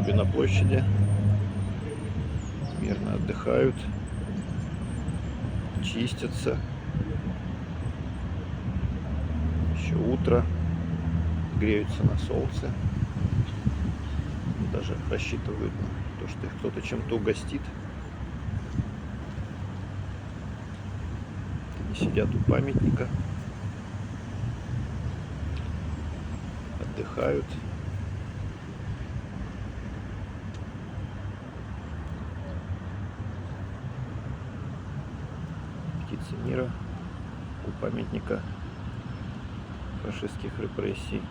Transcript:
клубе на площади. Мирно отдыхают, чистятся. Еще утро, греются на солнце. Даже рассчитывают на то, что их кто-то чем-то угостит. Они сидят у памятника, отдыхают. Птицы мира у памятника фашистских репрессий.